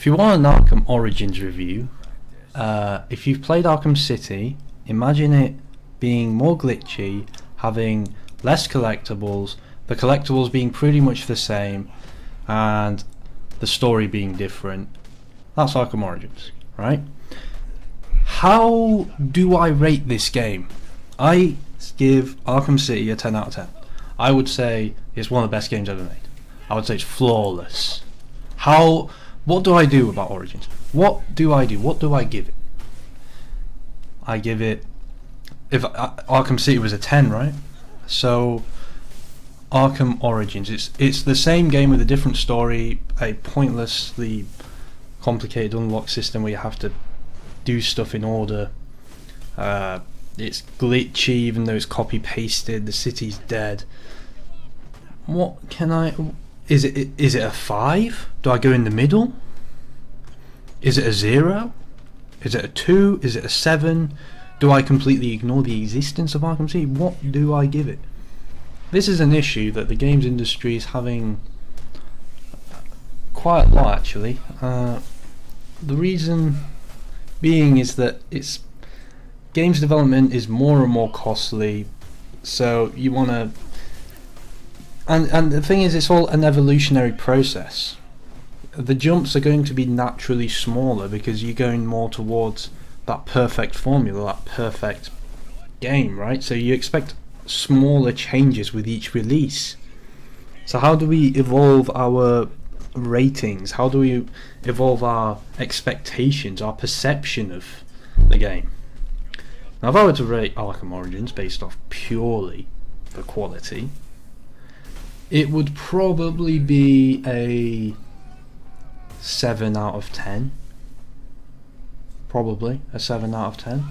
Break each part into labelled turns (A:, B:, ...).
A: If you want an Arkham Origins review, if you've played Arkham City, imagine it being more glitchy, having less collectibles, the collectibles being pretty much the same, and the story being different. That's Arkham Origins, right? How do I rate this game? I give Arkham City a 10 out of 10. I would say it's one of the best games ever made. I would say it's flawless. What do I do about Origins? What do I do? What do I give it? I give it, if Arkham City was a 10, right? So Arkham Origins, it's the same game with a different story, a pointlessly complicated unlock system where you have to do stuff in order. It's glitchy even though it's copy pasted. The city's dead. What can I? Is it a 5? Do I go in the middle? Is it a 0? Is it a 2? Is it a 7? Do I completely ignore the existence of Arkham City? What do I give it? This is an issue that the games industry is having quite a lot, actually. The reason being is that games development is more and more costly, so you want to, and the thing is, it's all an evolutionary process. The jumps are going to be naturally smaller because you're going more towards that perfect formula, that perfect game, right? So you expect smaller changes with each release. So how do we evolve our ratings? How do we evolve our expectations, our perception of the game? Now, if I were to rate Arkham Origins based off purely the quality, it would probably be a 7 out of 10. Probably a 7 out of 10.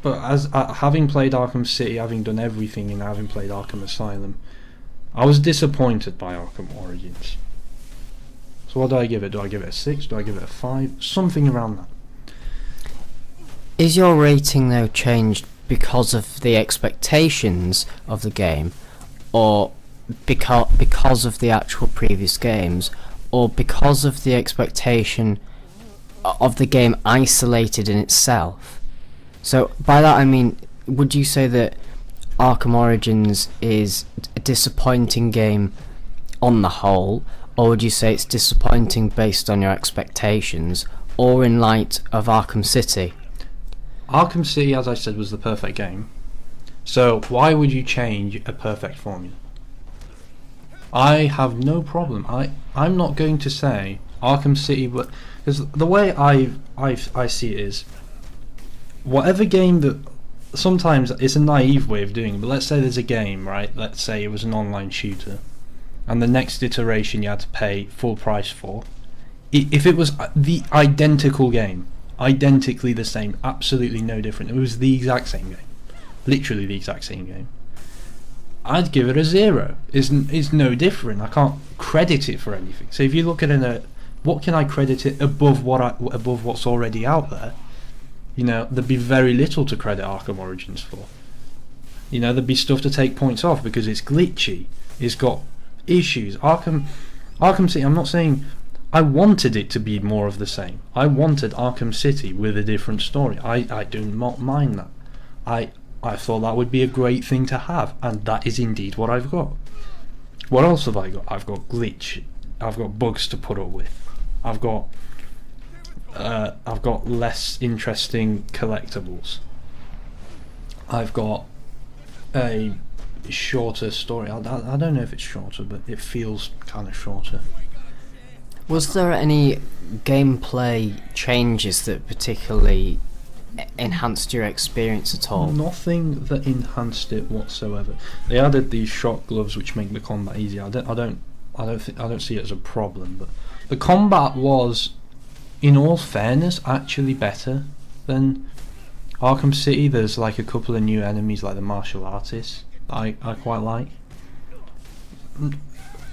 A: But as having played Arkham City, having done everything, and having played Arkham Asylum, I was disappointed by Arkham Origins. So what do I give it? Do I give it a 6? Do I give it a 5? Something around that.
B: Is your rating though changed because of the expectations of the game, or because of the actual previous games, or because of the expectation of the game isolated in itself? So by that I mean, would you say that Arkham Origins is a disappointing game on the whole, or would you say it's disappointing based on your expectations, or in light of Arkham City?
A: Arkham City, as I said, was the perfect game. So why would you change a perfect formula? I have no problem. I'm not going to say Arkham City, but because the way I see it is, whatever game that, sometimes it's a naive way of doing it, but let's say there's a game, right? Let's say it was an online shooter, and the next iteration you had to pay full price for. If it was the identical game, identically the same, absolutely no different, it was the exact same game, literally the exact same game, I'd give it a 0. It's no different. I can't credit it for anything. So if you look at it, what can I credit it above what's already out there? You know, there'd be very little to credit Arkham Origins for. You know, there'd be stuff to take points off because it's glitchy, it's got issues. Arkham City, I'm not saying I wanted it to be more of the same. I wanted Arkham City with a different story. I do not mind that. I thought that would be a great thing to have, and that is indeed what I've got. What else have I got? I've got glitch. I've got bugs to put up with. I've got less interesting collectibles. I've got a shorter story. I don't know if it's shorter, but it feels kind of shorter.
B: Was there any gameplay changes that particularly enhanced your experience at all?
A: Nothing that enhanced it whatsoever. They added these shock gloves which make the combat easier. I don't see it as a problem, but the combat was, in all fairness, actually better than Arkham City. There's like a couple of new enemies, like the martial artists, that I quite like.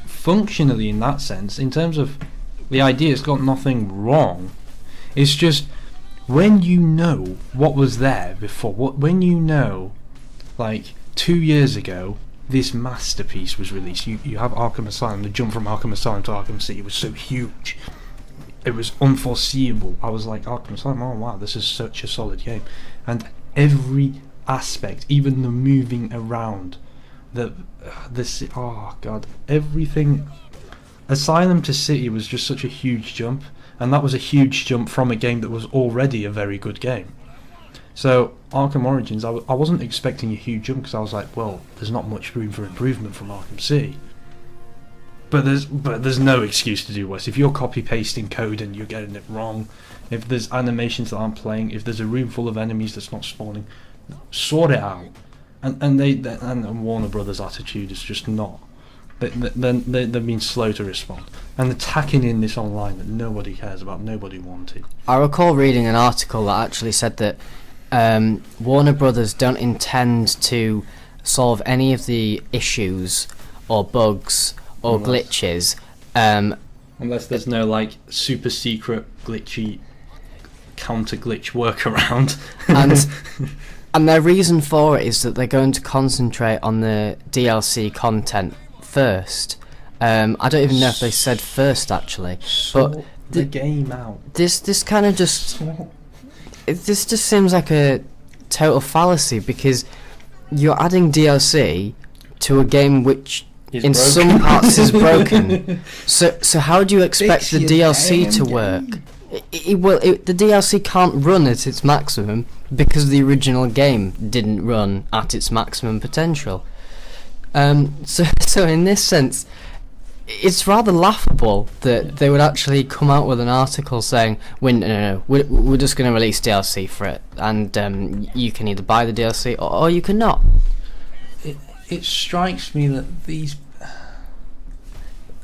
A: Functionally, in that sense, in terms of the idea, it's got nothing wrong. It's just, when you know what was there before, when you know, like 2 years ago, this masterpiece was released. You have Arkham Asylum. The jump from Arkham Asylum to Arkham City was so huge. It was unforeseeable. I was like, Arkham Asylum, oh wow, this is such a solid game. And every aspect, even the moving around, oh god, everything. Asylum to City was just such a huge jump, and that was a huge jump from a game that was already a very good game. So Arkham Origins, I wasn't expecting a huge jump, because I was like, well, there's not much room for improvement from Arkham City. But there's no excuse to do worse. If you're copy pasting code and you're getting it wrong, if there's animations that aren't playing, if there's a room full of enemies that's not spawning, sort it out. And Warner Brothers' attitude is just not. They've been slow to respond, and they're tacking in this online that nobody cares about, nobody wanted.
B: I recall reading an article that actually said that Warner Brothers don't intend to solve any of the issues or bugs or glitches
A: unless there's no like super secret glitchy counter glitch workaround.
B: And their reason for it is that they're going to concentrate on the DLC content first. I don't even know if they said first actually, but
A: the game out.
B: This kind of just this just seems like a total fallacy, because you're adding DLC to a game which in some parts is broken. So how do you expect the DLC to work? The DLC can't run at its maximum because the original game didn't run at its maximum potential. So in this sense, it's rather laughable that they would actually come out with an article saying, we're just going to release DLC for it, and you can either buy the DLC or you can not.
A: It strikes me that these...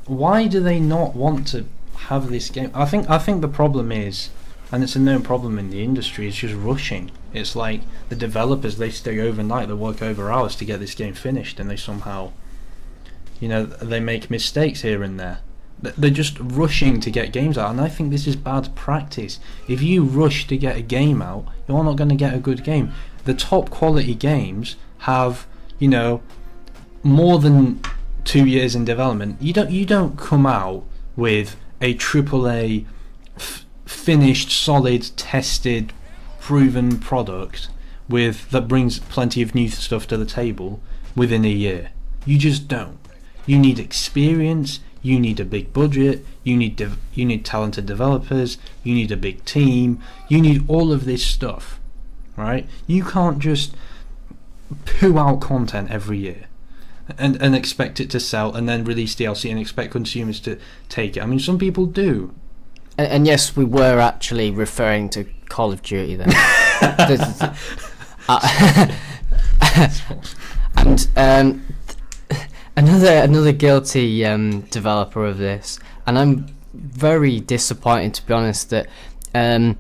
A: Why do they not want to have this game? I think the problem is, and it's a known problem in the industry, is just rushing. It's like the developers, they stay overnight, they work over hours to get this game finished, and they somehow, they make mistakes here and there. They're just rushing to get games out, and I think this is bad practice. If you rush to get a game out, you're not going to get a good game. The top quality games have, more than 2 years in development. You don't come out with a AAA finished, solid, tested, proven product that brings plenty of new stuff to the table within a year. You just don't. You need experience, you need a big budget, you need talented developers, you need a big team, you need all of this stuff, right? You can't just poo out content every year and expect it to sell, and then release DLC and expect consumers to take it. I mean, some people do.
B: And yes, we were actually referring to Call of Duty then. And another guilty developer of this, and I'm very disappointed, to be honest, that I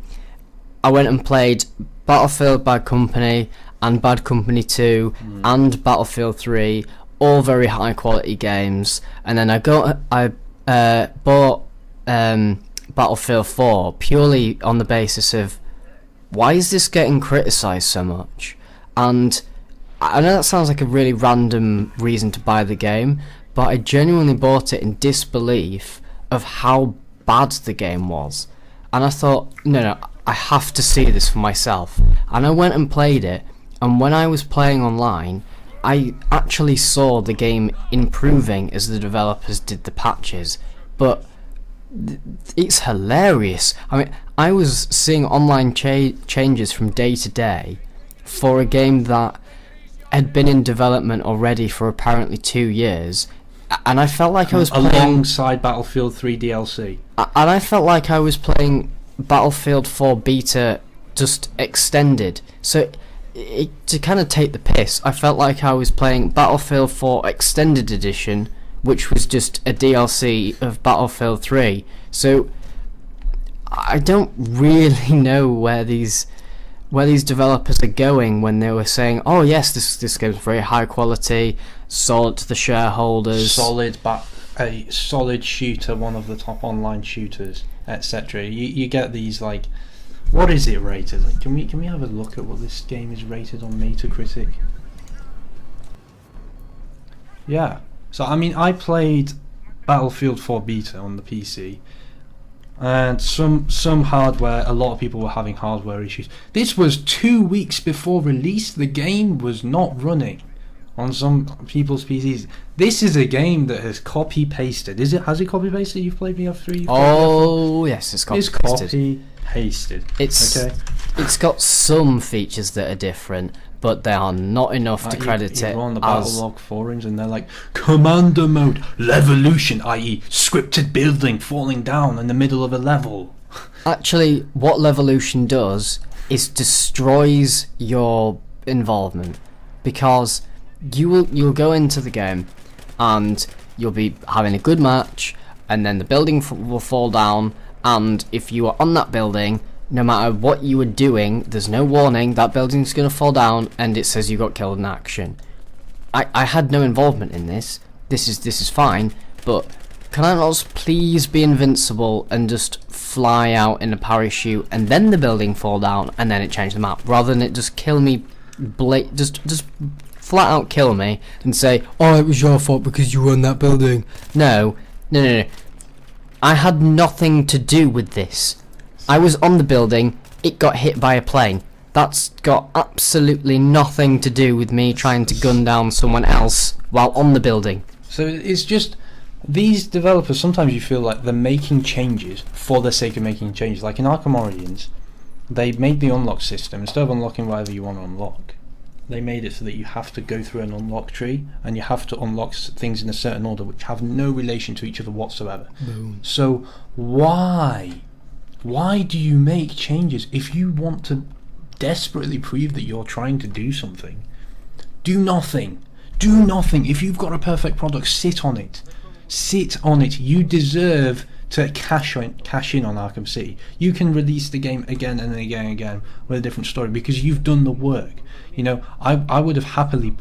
B: went and played Battlefield Bad Company and Bad Company 2 and Battlefield 3, all very high quality games, and then I bought Battlefield 4 purely on the basis of, why is this getting criticised so much? And I know that sounds like a really random reason to buy the game, but I genuinely bought it in disbelief of how bad the game was. And I thought, no, I have to see this for myself. And I went and played it, and when I was playing online, I actually saw the game improving as the developers did the patches. But it's hilarious. I mean, I was seeing online changes from day to day for a game that had been in development already for apparently 2 years, and I felt like I was playing
A: alongside Battlefield 3 DLC.
B: And I felt like I was playing Battlefield 4 beta just extended. So to kind of take the piss, I felt like I was playing Battlefield 4 Extended Edition, which was just a DLC of Battlefield 3. So I don't really know where these developers are going when they were saying, oh yes, this game's very high quality, sold to the shareholders,
A: a solid shooter, one of the top online shooters, etc. You get these like, what is it rated? Like, can we have a look at what this game is rated on Metacritic? Yeah. So I mean, I played Battlefield 4 beta on the PC, and some hardware. A lot of people were having hardware issues. This was 2 weeks before release. The game was not running on some people's PCs. This is a game that has copy pasted. Has it copy pasted? You've played BF3.
B: Oh yes, it's copy
A: It's
B: pasted.
A: copy pasted.
B: It's
A: okay.
B: It's got some features that are different, but they are not enough to credit
A: you
B: it
A: go on the
B: as.
A: Battlelog forums and they're like, commander mode, levolution, i.e. scripted building falling down in the middle of a level.
B: Actually, what Levolution does is destroys your involvement, because you'll go into the game and you'll be having a good match, and then the building will fall down, and if you are on that building, no matter what you were doing, there's no warning, that building's going to fall down, and it says you got killed in action. I had no involvement in this. This is fine, but can I not please be invincible and just fly out in a parachute, and then the building fall down, and then it changed the map, rather than it just kill me, just flat out kill me, and say, oh, it was your fault because you were in that building. No. I had nothing to do with this. I was on the building, it got hit by a plane. That's got absolutely nothing to do with me trying to gun down someone else while on the building.
A: So it's just, these developers, sometimes you feel like they're making changes for the sake of making changes. Like in Arkham Origins, they made the unlock system, instead of unlocking whatever you want to unlock, they made it so that you have to go through an unlock tree, and you have to unlock things in a certain order which have no relation to each other whatsoever.
B: Boom.
A: So why do you make changes if you want to desperately prove that you're trying to do something? Do nothing. If you've got a perfect product, sit on it. You deserve to cash in on Arkham City. You can release the game again and again and again with a different story because you've done the work. You know, I would have happily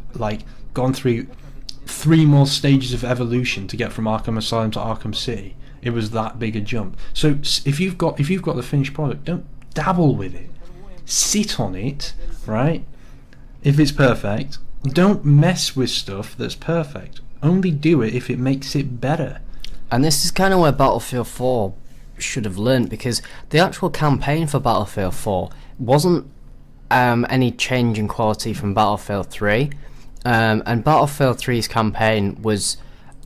A: gone through 3 more stages of evolution to get from Arkham Asylum to Arkham City. It was that big a jump. So if you've got the finished product, don't dabble with it. Sit on it, right? If it's perfect, don't mess with stuff that's perfect. Only do it if it makes it better.
B: And this is kind of where Battlefield 4 should have learnt, because the actual campaign for Battlefield 4 wasn't any change in quality from Battlefield 3, and Battlefield 3's campaign was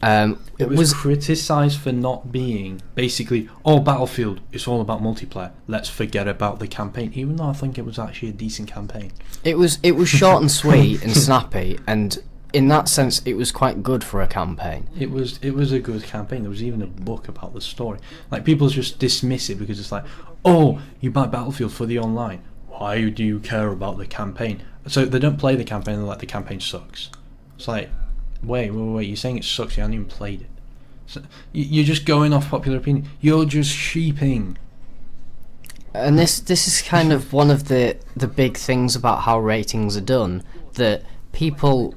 A: it was criticised for not being basically, oh, Battlefield, it's all about multiplayer, let's forget about the campaign, even though I think it was actually a decent campaign.
B: It was short and sweet and snappy, and in that sense it was quite good for a campaign.
A: It was a good campaign. There was even a book about the story. Like, people just dismiss it because it's like, oh, you buy Battlefield for the online, why do you care about the campaign? So they don't play the campaign, they're like, the campaign sucks. It's like, wait, you're saying it sucks, you haven't even played it. So you're just going off popular opinion. You're just sheeping.
B: And this is kind of one of the big things about how ratings are done, that people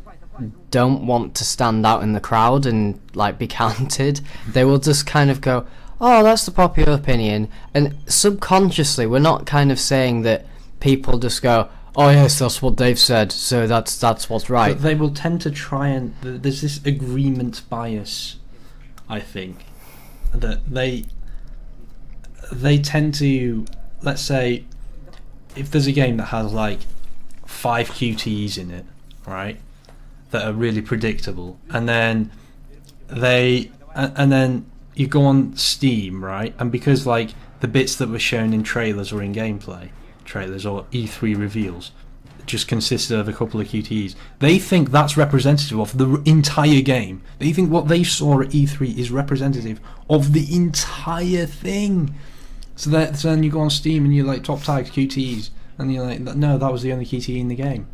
B: don't want to stand out in the crowd and be counted. They will just kind of go, oh, that's the popular opinion, and subconsciously we're not kind of saying that people just go, oh yes, that's what they've said, so that's what's right.
A: But they will tend to try and there's this agreement bias, I think, that they tend to, let's say, if there's a game that has 5 QTEs in it, right, that are really predictable, and then you go on Steam, right, and because the bits that were shown in trailers or in gameplay trailers or E3 reveals just consisted of a couple of QTEs, they think that's representative of the entire game. They think what they saw at E3 is representative of the entire thing. So then you go on Steam and you're top tags QTEs, and you're like, no, that was the only QTE in the game.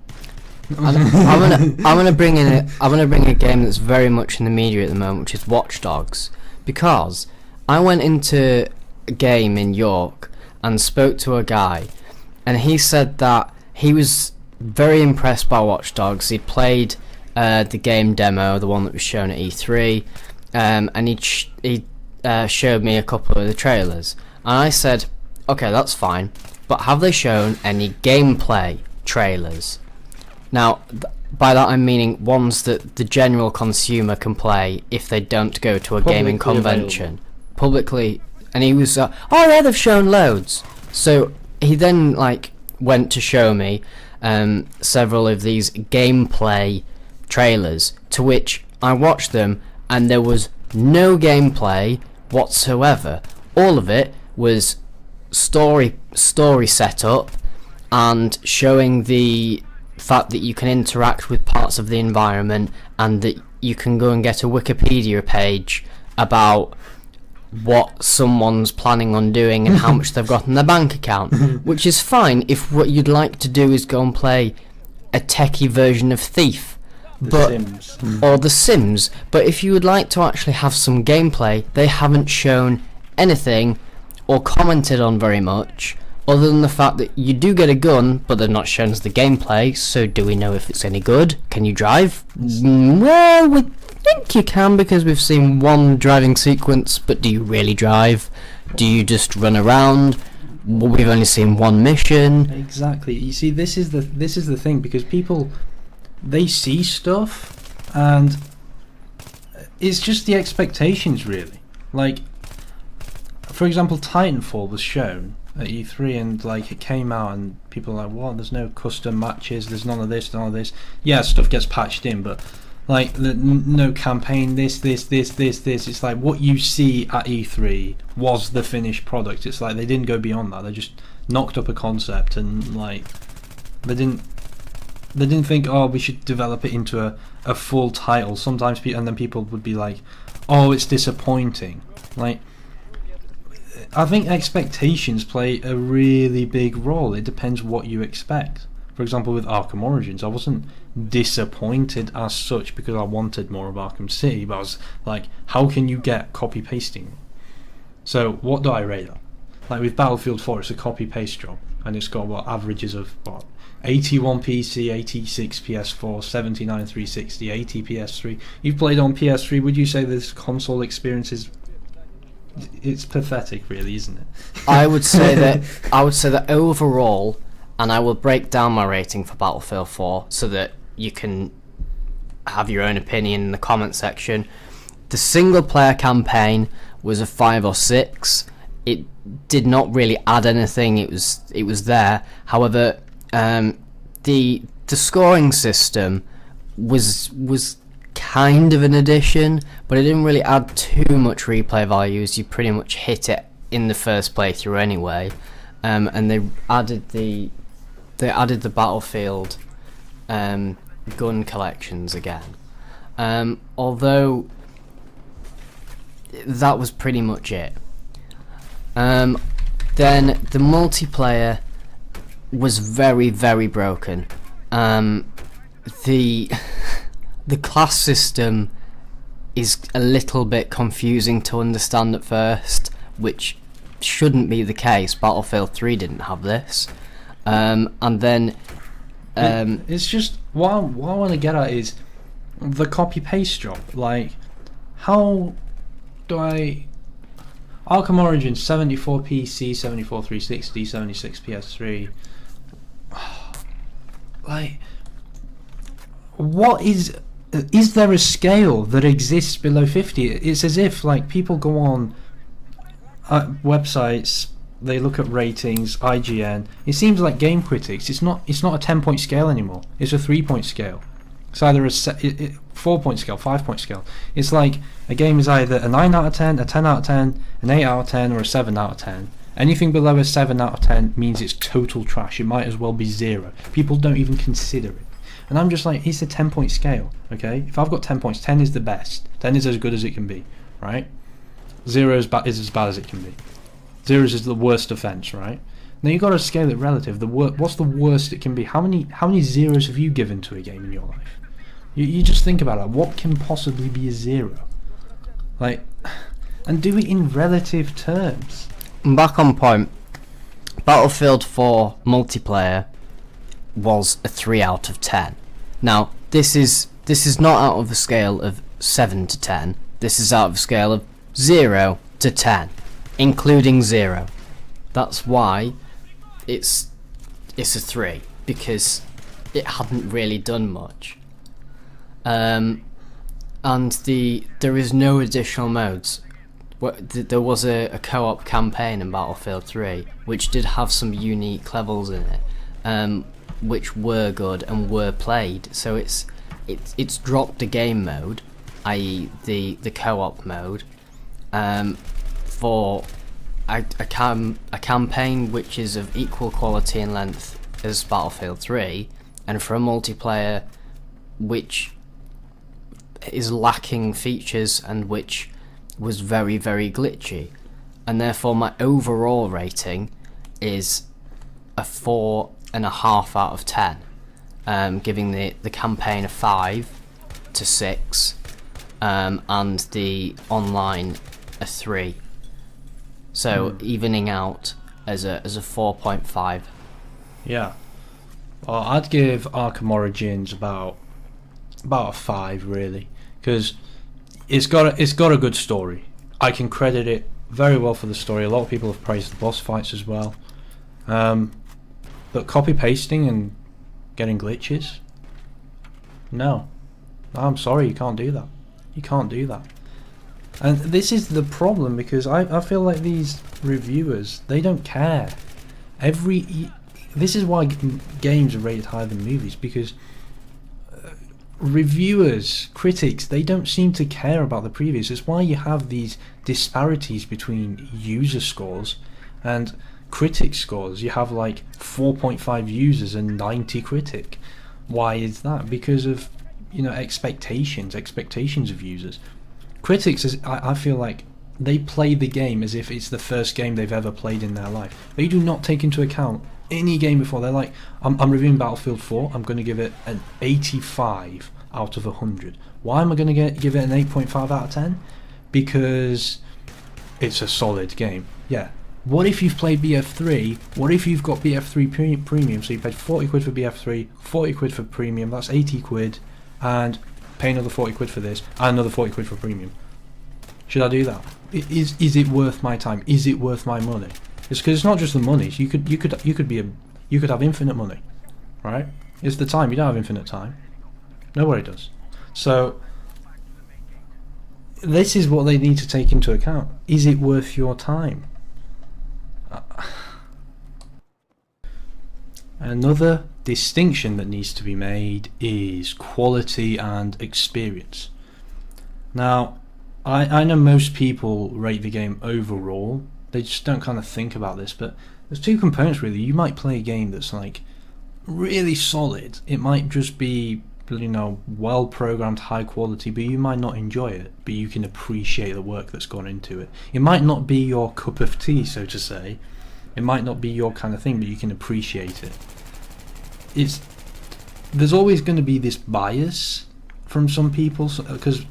B: I'm gonna bring a game that's very much in the media at the moment, which is Watch Dogs, because I went into a game in York and spoke to a guy, and he said that he was very impressed by Watch Dogs. He'd played the game demo, the one that was shown at E3, and he showed me a couple of the trailers, and I said, okay, that's fine, but have they shown any gameplay trailers? Now, by that I'm meaning ones that the general consumer can play if they don't go to a gaming convention. Publicly, and he was, oh yeah, they've shown loads. So he then like went to show me several of these gameplay trailers, to which I watched them, and there was no gameplay whatsoever. All of it was story setup and showing the fact that you can interact with parts of the environment, and that you can go and get a Wikipedia page about what someone's planning on doing and how much they've got in their bank account, which is fine if what you'd like to do is go and play a techie version of Thief or The Sims. But if you would like to actually have some gameplay, they haven't shown anything or commented on very much, other than the fact that you do get a gun, but they're not shown as the gameplay. So do we know if it's any good? Can you drive? Well, we think you can, because we've seen one driving sequence, but do you really drive? Do you just run around? Well, we've only seen one mission.
A: Exactly. You see, this is the thing, because people, they see stuff, and it's just the expectations, really. Like, for example, Titanfall was shown at E3, and like it came out and people are like, what, there's no custom matches, there's none of this. Yeah, stuff gets patched in, but like no campaign, this. It's like what you see at E3 was the finished product. It's like they didn't go beyond that. They just knocked up a concept, and like they didn't think, oh, we should develop it into a full title. Sometimes and then people would be like, oh, it's disappointing. Like, I think expectations play a really big role. It depends what you expect. For example, with Arkham Origins, I wasn't disappointed as such because I wanted more of Arkham City, but I was like, how can you get copy-pasting? So what do I rate that? Like with Battlefield 4, it's a copy-paste job, and it's got averages of 81 PC, 86 PS4, 79 360, 80 PS3. You've played on PS3, would you say this console experience is... It's pathetic, really, isn't it?
B: I would say that overall, and I will break down my rating for Battlefield 4 so that you can have your own opinion in the comment section. The single player campaign was a 5 or 6. It did not really add anything. It was there. However, the scoring system was kind of an addition, but it didn't really add too much replay value, as you pretty much hit it in the first playthrough anyway. And they added the Battlefield gun collections again. Although that was pretty much it. Then the multiplayer was very, very broken. The class system is a little bit confusing to understand at first, which shouldn't be the case. Battlefield 3 didn't have this. And then
A: it's just what I want to get at is the copy paste job. Like, how do I Arkham Origins 74 PC, 74 360, 76 PS3? Like, what is there a scale that exists below 50? It's as if like people go on websites, they look at ratings, IGN. It seems like game critics, it's not a 10-point scale anymore. It's a 3-point scale. It's either a 4-point scale, 5-point scale. It's like a game is either a 9 out of 10, a 10 out of 10, an 8 out of 10, or a 7 out of 10. Anything below a 7 out of 10 means it's total trash. It might as well be 0. People don't even consider it. And I'm just like, it's a 10-point scale, okay? If I've got 10 points, 10 is the best. 10 is as good as it can be, right? 0 is as bad as it can be. 0 is the worst offence, right? Now you've got to scale it relative. What's the worst it can be? How many zeros have you given to a game in your life? You just think about it. What can possibly be a 0? Like, and do it in relative terms.
B: Back on point, Battlefield 4 multiplayer was a 3 out of 10. Now, this is not out of a scale of 7 to 10. This is out of a scale of 0 to 10, including 0. That's why it's a 3, because it hadn't really done much. And there is no additional modes. There was a co-op campaign in Battlefield 3 which did have some unique levels in it, which were good and were played. So it's dropped the game mode, i.e. the co-op mode, for a campaign which is of equal quality and length as Battlefield 3, and for a multiplayer which is lacking features and which was very, very glitchy. And therefore my overall rating is a 4.5 out of 10, giving the campaign a 5 to 6, and the online a 3. So evening out as a 4.5.
A: Yeah. Well, I'd give Arkham Origins about a 5, really, because it's got a good story. I can credit it very well for the story. A lot of people have praised the boss fights as well. But copy pasting and getting glitches, no, I'm sorry, you can't do that. You can't do that. And this is the problem, because I feel like these reviewers, they don't care. This is why games are rated higher than movies, because reviewers, critics, they don't seem to care about the previews. It's why you have these disparities between user scores and critic scores. You have like 4.5 users and 90 critic. Why is that? Because of, expectations of users. Critics, I feel like they play the game as if it's the first game they've ever played in their life. They do not take into account any game before. They're like, I'm reviewing Battlefield 4, I'm going to give it an 85 out of 100. Why am I going to give it an 8.5 out of 10? Because it's a solid game. Yeah. What if you've played BF3? What if you've got BF3 premium? So you paid 40 quid for BF3, 40 quid for premium, that's 80 quid, and pay another 40 quid for this, and another 40 quid for premium. Should I do that? Is it worth my time? Is it worth my money? It's because it's not just the money. You could have infinite money, right? It's the time. You don't have infinite time. Nobody does. So this is what they need to take into account. Is it worth your time? Another distinction that needs to be made is quality and experience. Now, I know most people rate the game overall. They just don't kind of think about this, but there's two components really. You might play a game that's like really solid. It might just be, well programmed, high quality, but you might not enjoy it, but you can appreciate the work that's gone into it. It might not be your cup of tea, so to say. It might not be your kind of thing, but you can appreciate it. There's always going to be this bias from some people, because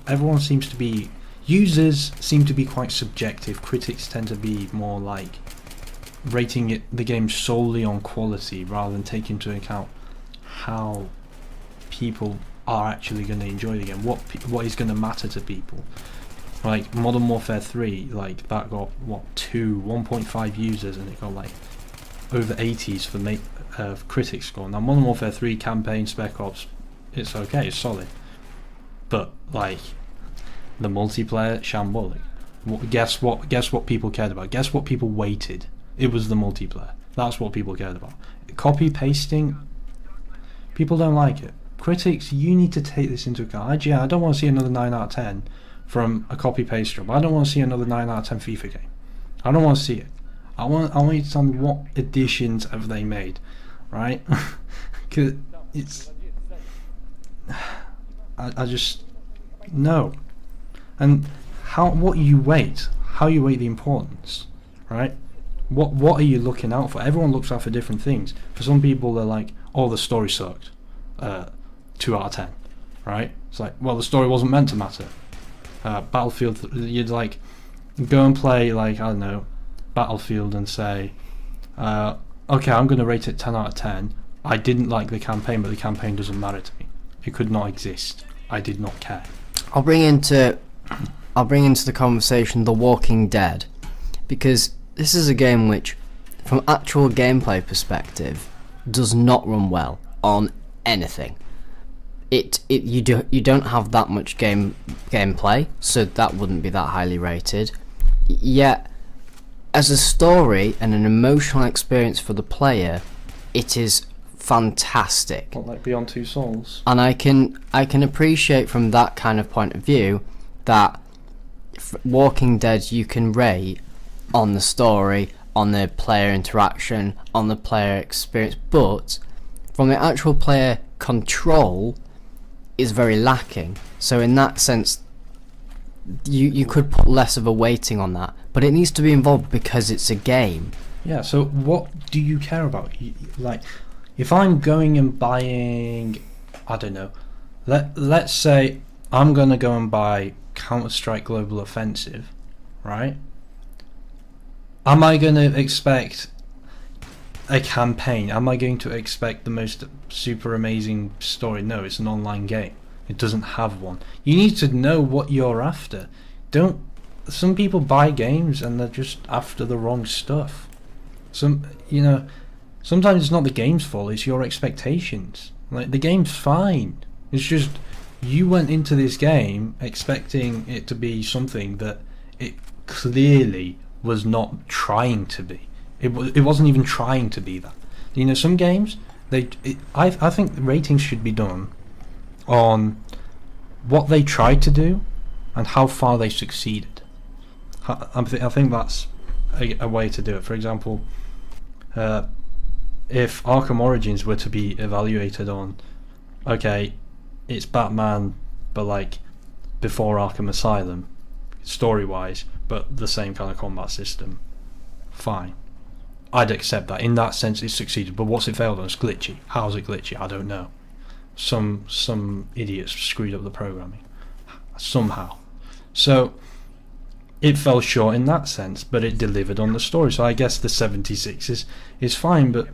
A: users seem to be quite subjective. Critics tend to be more like rating the game solely on quality rather than taking into account how people are actually going to enjoy the game, what is going to matter to people. Like Modern Warfare 3, like that got 1.5 users, and it got like over 80s for critic score. Now Modern Warfare 3 campaign, Spec Ops, it's okay, it's solid, but like the multiplayer, shambolic. Guess what people cared about? Guess what people weighted? It was the multiplayer. That's what people cared about. Copy pasting, people don't like it. Critics, you need to take this into account. I don't want to see another 9 out of 10 from a copy paste job. I don't want to see another 9 out of 10 FIFA game. I don't want to see it. I want you to tell me what additions have they made, right? Because it's I just no. And how you weight the importance, right? What are you looking out for? Everyone looks out for different things. For some people, they're like, oh, the story sucked, 2 out of 10, right? It's like, well, the story wasn't meant to matter. Battlefield, you'd like go and play, like, I don't know, Battlefield and say, okay, I'm going to rate it 10 out of 10. I didn't like the campaign, but the campaign doesn't matter to me. It could not exist. I did not care.
B: I'll bring into the conversation The Walking Dead, because this is a game which, from actual gameplay perspective, does not run well on anything. you don't have that much gameplay, so that wouldn't be that highly rated. Yet, as a story and an emotional experience for the player, it is fantastic.
A: What, like Beyond Two Souls?
B: And I can appreciate from that kind of point of view that Walking Dead you can rate on the story, on the player interaction, on the player experience, but from the actual player control is very lacking. So in that sense, you could put less of a weighting on that, but it needs to be involved because it's a game.
A: Yeah, so what do you care about? Like, if I'm going and buying, I don't know, let's say I'm going to go and buy Counter-Strike Global Offensive, right? Am I going to expect a campaign? Am I going to expect the most super amazing story? No, it's an online game. It doesn't have one. You need to know what you're after. Some people buy games and they're just after the wrong stuff. Sometimes it's not the game's fault, it's your expectations. Like, the game's fine. It's just you went into this game expecting it to be something that it clearly was not trying to be. It wasn't even trying to be that. Some games, I think ratings should be done on what they tried to do and how far they succeeded. I think that's a way to do it. For example, if Arkham Origins were to be evaluated on, okay, it's Batman, but like before Arkham Asylum, story-wise, but the same kind of combat system, fine. I'd accept that. In that sense, it succeeded. But what's it failed on? It's glitchy. How's it glitchy? I don't know. Some idiots screwed up the programming somehow. So it fell short in that sense, but it delivered on the story. So I guess the 76 is fine. But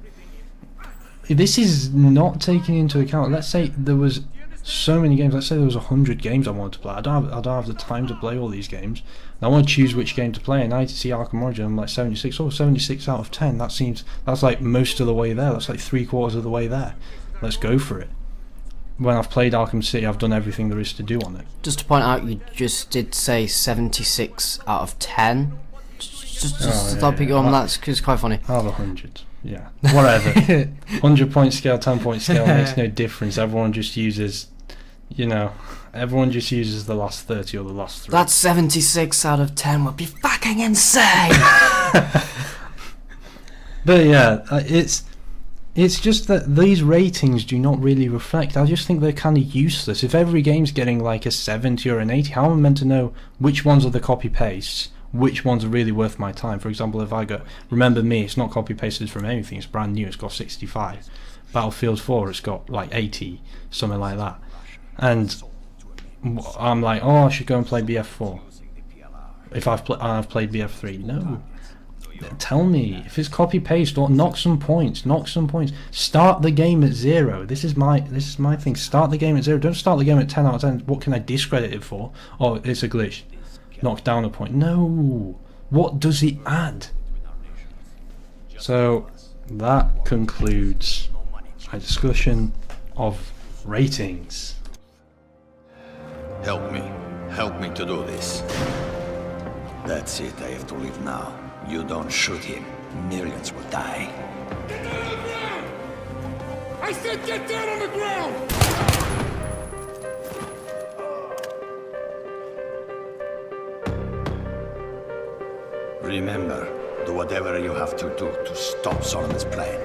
A: this is not taking into account. Let's say there was so many games. Let's say there was 100 games I wanted to play. I don't have the time to play all these games. And I want to choose which game to play, and I see Arkham Origin, I'm like 76. Oh, 76 out of 10. That's like most of the way there. That's like 3/4 of the way there. Let's go for it. When I've played Arkham City, I've done everything there is to do on it.
B: Just to point out, you just did say 76 out of 10. Just stop you on that, because it's quite funny.
A: I have 100. Yeah, whatever. 100-point scale, 10-point scale makes no difference. Everyone just uses the last 30 or the last 3.
B: That 76 out of 10 would be fucking insane!
A: But yeah, it's just that these ratings do not really reflect. I just think they're kind of useless. If every game's getting like a 70 or an 80, how am I meant to know which ones are the copy-pastes, which ones are really worth my time? For example, if I got Remember Me, it's not copy-pasted from anything, it's brand new, it's got 65. Battlefield 4, it's got like 80, something like that. And I'm like, oh, I should go and play BF4 if I've played BF3. No, tell me if it's copy paste or knock some points. Start the game at 0. This is my thing. Start the game at 0. Don't start the game at 10 out of 10. What can I discredit it for? Oh, it's a glitch. Knock down a point. No, what does it add? So that concludes my discussion of ratings.
C: Help me to do this. That's it, I have to leave now. You don't shoot him, millions will die.
D: Get down on the ground! I said get down on the ground!
C: Remember, do whatever you have to do to stop Solomon's plan.